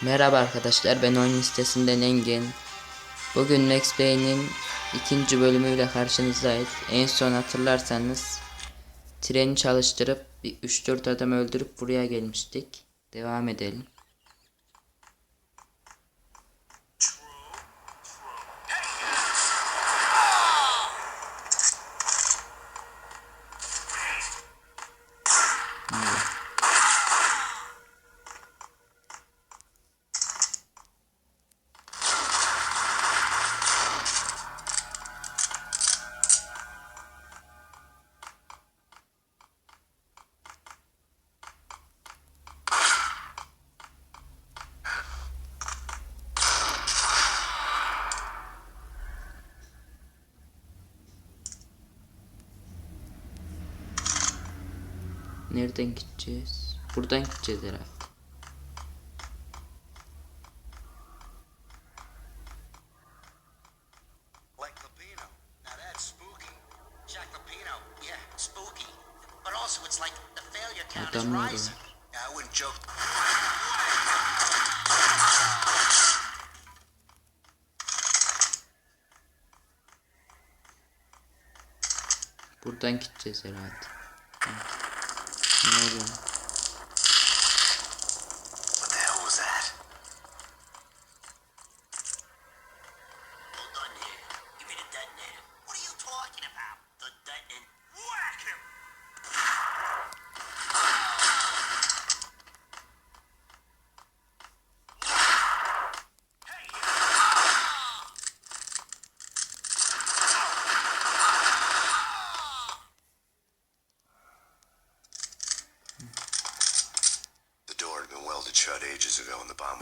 Merhaba arkadaşlar, ben oyun sitesinden Engin. Bugün Max Payne'in ikinci bölümüyle karşınızdayız. En son hatırlarsanız treni çalıştırıp 3-4 adam öldürüp buraya gelmiştik. Devam edelim. Nereden gideceğiz? Buradan gideceğiz herhalde. Adamlar var. Buradan gideceğiz herhalde. Ne oluyor?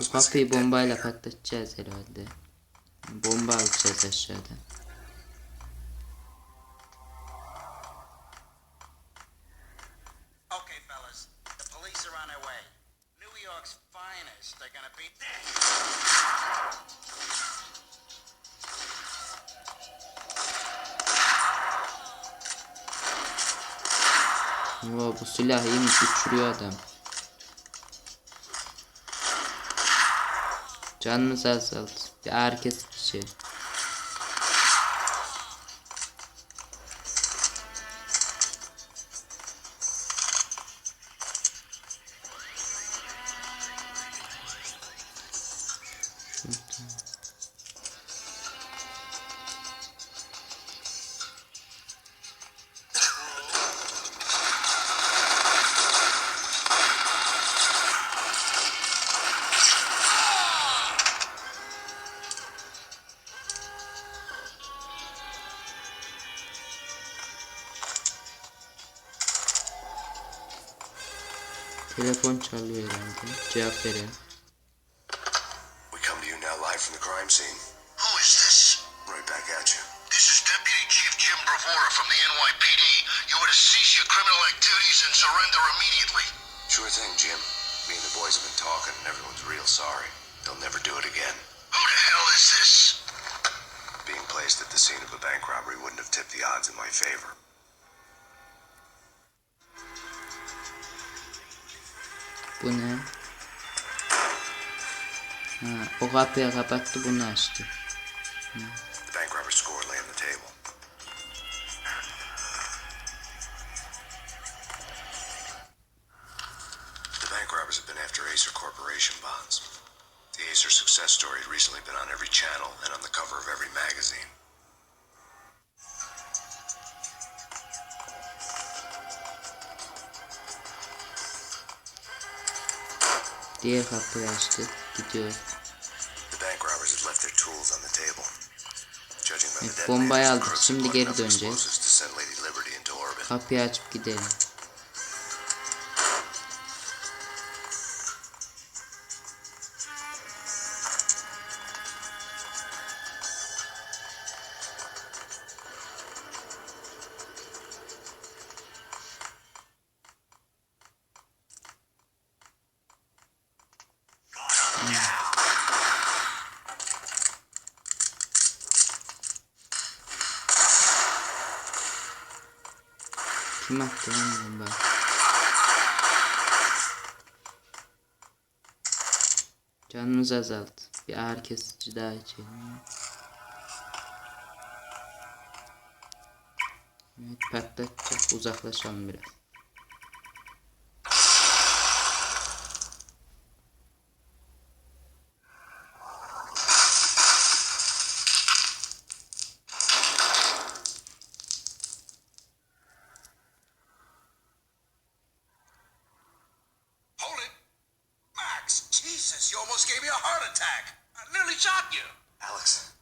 Bu kapıyı bombayla patlatacağız herhalde. Bomba alacağız aşağıdan. Yo, bu silah iyiymiş, uçuruyor adam. Canınız azalt. Bir herkes kişi. Telefon çalıyor herhalde. Cevap verelim. We come to you now live from the crime scene. Who is this? Right back at you. This is Deputy Chief Jim Bravura from the NYPD. You are to cease your criminal activities and surrender immediately. Sure thing, Jim. Me and the boys have been talking and everyone's real sorry. They'll never do it again. Who the hell is this? Being placed at the scene of a bank robbery wouldn't have tipped the odds in my favor. Bu ne? Ha, o kapıyı kapattı, bunu açtı. The bank robber score lay on the table. The bank robbers have been after Acer Corporation bonds. The Acer success story had recently been on every channel and on the cover of every magazine. Diğer kapıyı açtı. Gidiyor. Evet, bombayı aldık. Şimdi geri döneceğiz. Kapıyı açıp gidelim. Kim attı lan bomba? Canımızı azalt. Bir ağrı kesici daha içelim. Evet, patlatacak. Uzaklaşalım biraz. Hold it. Max, Jesus, you almost gave me a heart attack. I nearly shot you. Alex,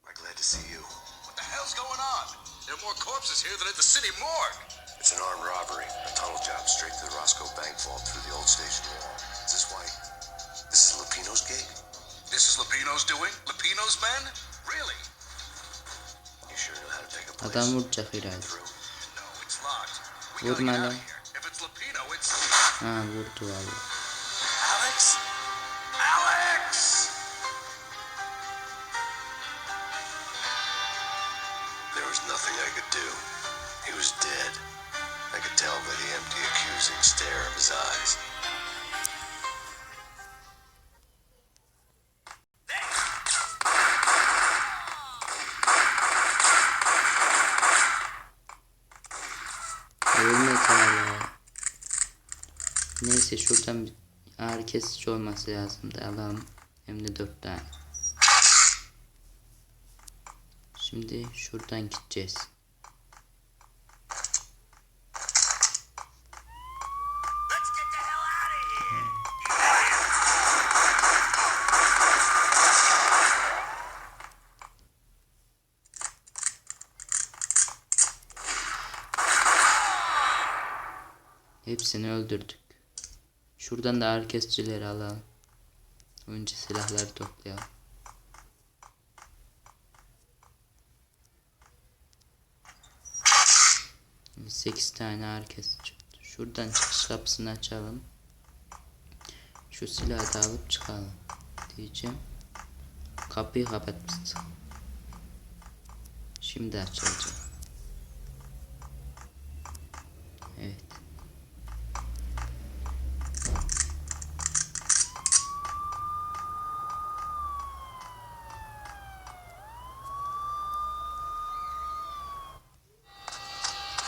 I'm glad to see you. What the hell's going on? There are more corpses here than at the city morgue. It's an armed robbery. A tunnel job straight to the Roscoe Bank vault through the old station wall. Is this why? This is Lupino's gig? This is Lupino's doing? Lupino's men? Really? You sure know how to take a place? Adam vuracak herhalde. No, it's locked. We gotta Vurma get out lan. of here. If it's Lupino, it's... Ha, vurdu valla. Alex? Alex! There was nothing I could do. He was dead. I could tell by the empty, accusing stare of his eyes. Ölmedi hala. Neyse şuradan bir ağrı kesici olması lazım da alalım. Hem de 4 tane. Şimdi şuradan gideceğiz. Hepsini öldürdük. Şuradan da ağrı kesicileri alalım. Önce silahları toplayalım. 8 tane ağrı kesici çıktı. Şuradan çıkış kapısını açalım. Şu silahı da alıp çıkalım diyeceğim. Kapıyı kapatmıştık. Şimdi açılacak. Evet.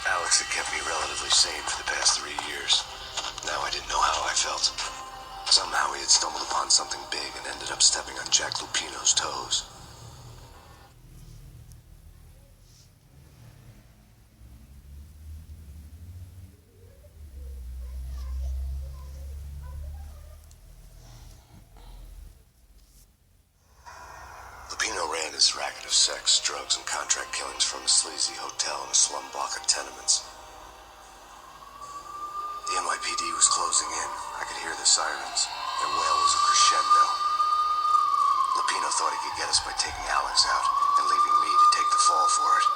Alex had kept me relatively sane for the past 3 years. Now I didn't know how I felt. Somehow he had stumbled upon something big and ended up stepping on Jack Lupino's toes. Lupino ran his racket of sex, drugs, and contract killings from a sleazy hotel in a slum block of tenements. The NYPD was closing in. I could hear the sirens. Their wail was a crescendo. Lupino thought he could get us by taking Alex out and leaving me to take the fall for it.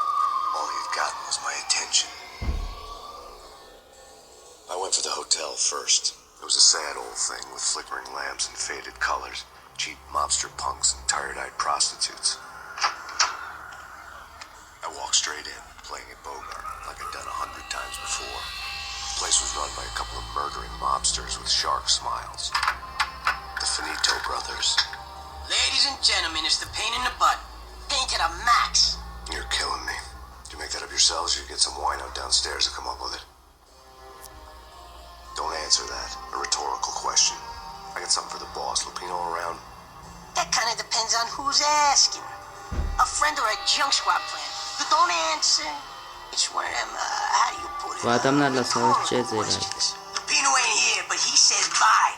All he had gotten was my attention. I went for the hotel first. It was a sad old thing with flickering lamps and faded colors, cheap mobster punks and tired-eyed prostitutes. I walked straight in, playing at Bogart, like I'd done 100 times before. The place was run by a couple of murdering mobsters with shark smiles. The Finito brothers. Ladies and gentlemen, it's the pain in the butt. Pain to the max. You're killing me. Did you make that up yourselves, or you get some wino downstairs to come up with it? Don't answer that. A rhetorical question. I got something for the boss. Lupino around? That kind of depends on who's asking. A friend or a junk squad plan. But don't answer. It's one of them, how do you put it? Bu adamlarla savaşacağız herhalde. Questions. Lupino ain't here, but he says bye.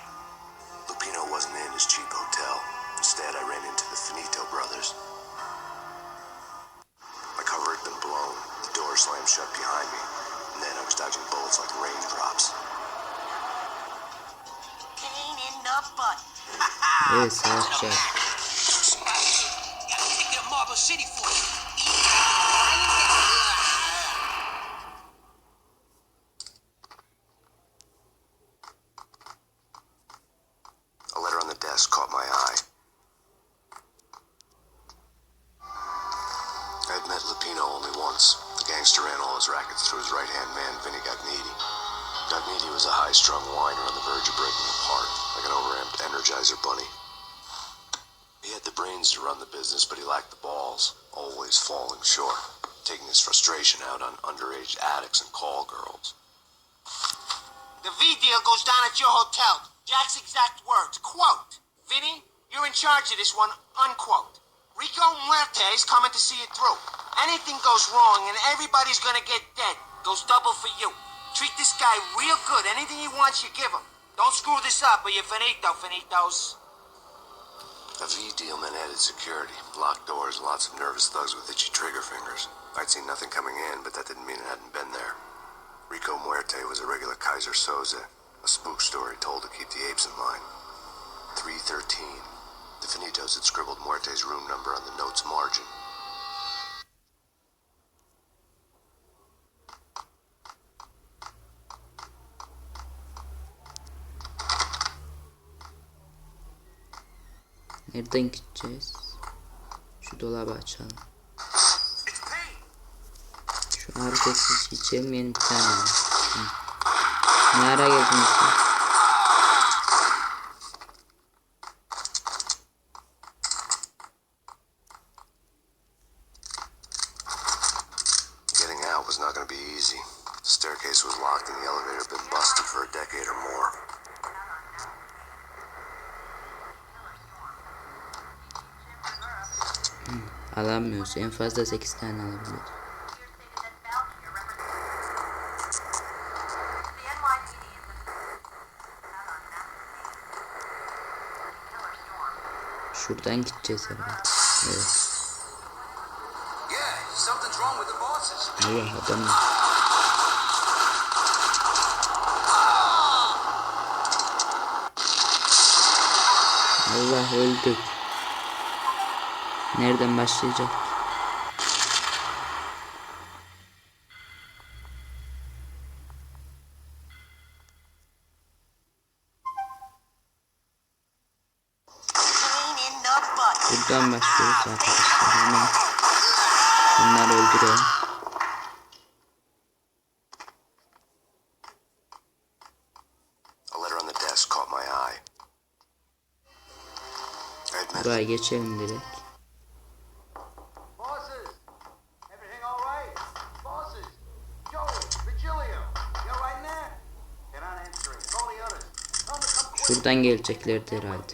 Lupino wasn't in his cheap hotel. Instead, I ran into the Finito brothers. My cover had been blown. The door slammed shut behind me. And then I was dodging bullets like raindrops. Pain in the butt. Evet, savaşacağız. Gotta take it to Marble City for you. A letter on the desk caught my eye. I had met Lupino only once. The gangster ran all his rackets through his right-hand man, Vinny Gagniti. Gagniti was a high-strung whiner on the verge of breaking apart, like an overamped Energizer bunny. the brains to run the business, but he lacked the balls, always falling short, taking his frustration out on underage addicts and call girls. The V deal goes down at your hotel. Jack's exact words, quote, Vinny, you're in charge of this one, unquote. Rico Muerte's coming to see it through. Anything goes wrong and everybody's gonna get dead. Goes double for you. Treat this guy real good. Anything he wants, you give him. Don't screw this up or you're finitos. A V deal meant added security, locked doors, lots of nervous thugs with itchy trigger fingers. I'd seen nothing coming in, but that didn't mean it hadn't been there. Rico Muerte was a regular Kaiser Soze, a spook story told to keep the apes in line. 313. The Finitos had scribbled Muerte's room number on the note's margin. Nereden gideceğiz? Şu dolabı açalım. Şu hareketsiz geçelim, yeni bir tane var. Ne ara geldiniz sen? Getting out was not going to be easy. The staircase was locked and the elevator had been busted for a decade or more. Alamıyoruz. En fazla 8 tane alabiliyoruz. Şuradan gideceğiz herhalde. Evet. Allah adam. Allah öldük. Nereden başlayacak? Buradan başlıyoruz arkadaşlar. Hemen bunları öldürelim. Buraya geçelim direkt. Şuradan geleceklerdi herhalde.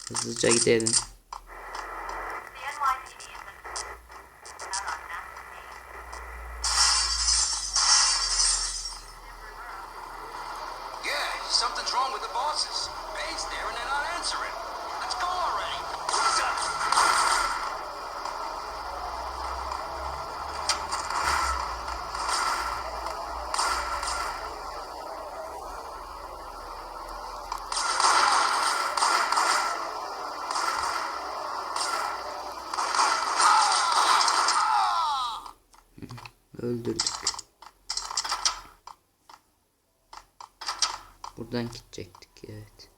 Hızlıca gidelim. Something's wrong with the bosses. Payne's there and they're not answering. Let's go already. Öldürdük. Buradan gidecektik, evet.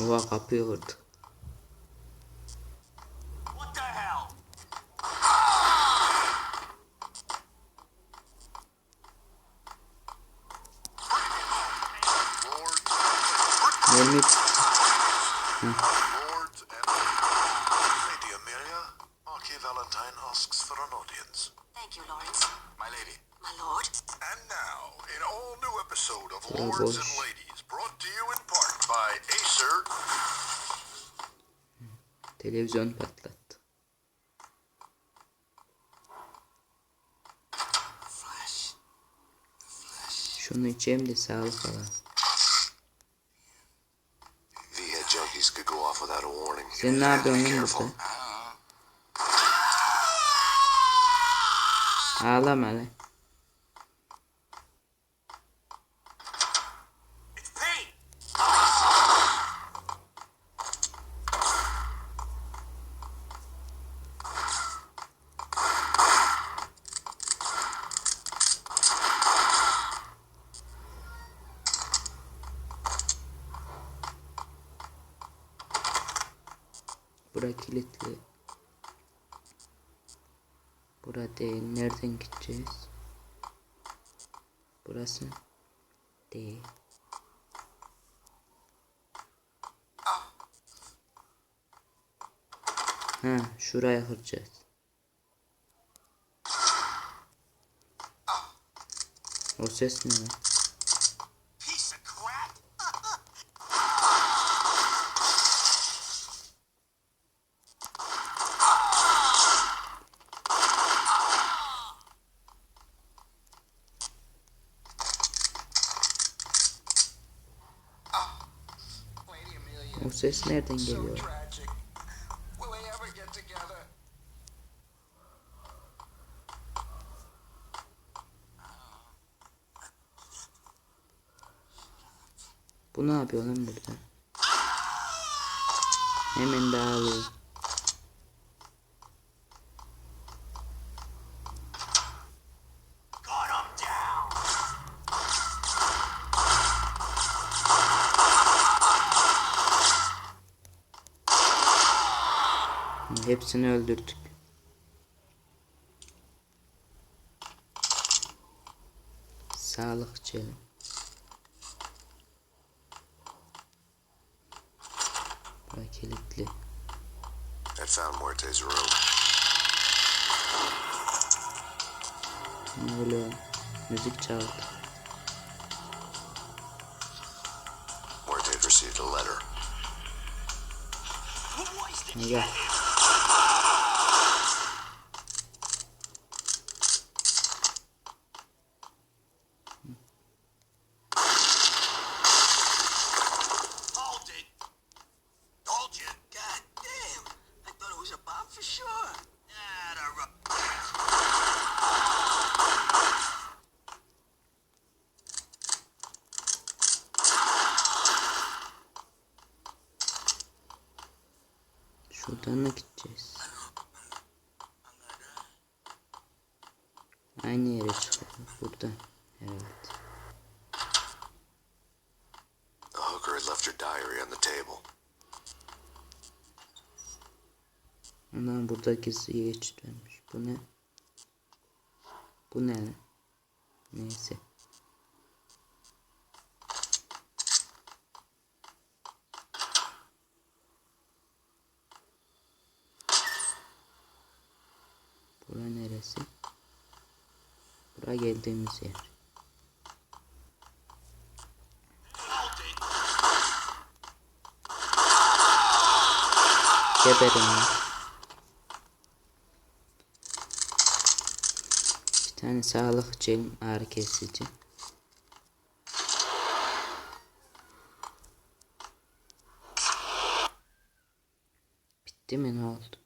Oha, kapıyı kırdık. Bölüm. Valentine asks for an audience. Thank you, Lawrence. My lady. My lord. And now, an all-new episode of Lords and Ladies, brought to you in part by Acer. Televizyon patlattı. Şunu içeyim de sağlık falan. Sen ne yapıyorsun burada? Ağlama lan. Bura kilitli. Burada değil. Nereden gideceğiz? Burası değil. Ha, şuraya kıracağız. O ses ne lan? Piece of crap. Lady Amelia. O ses nereden So geliyor? tragic. Will they ever get together? Bu ne yapıyor lan burada? Hemen dağılıyor. Got 'em down. Hepsini öldürdük. Sağlık içelim. Bura kilitli. I found Muerte's room. Ne oluyor? Müzik çaldı. Muerte had received a letter. Gel. Hold it. Told you. God damn. I thought it was a bomb for sure. Nah, the Şuradan mı gideceğiz? Aynı yere çıkalım. Buradan. Evet. The hooker had left her diary on the table. Ondan burada gizli geçit vermiş. Bu ne? Bu ne? Neyse. Bura neresi? Bura geldiğimiz yer. Geberin ya. Bir tane sağlık içelim, ağrı kesici. Bitti mi, ne oldu?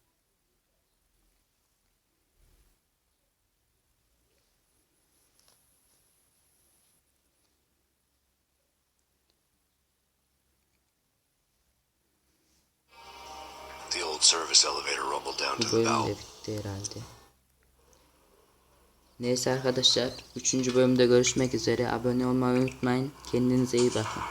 The old service elevator rumbled down to Bu the bölüm bell. de bitti herhalde. Neyse arkadaşlar, 3. bölümde görüşmek üzere. Abone olmayı unutmayın. Kendinize iyi bakın.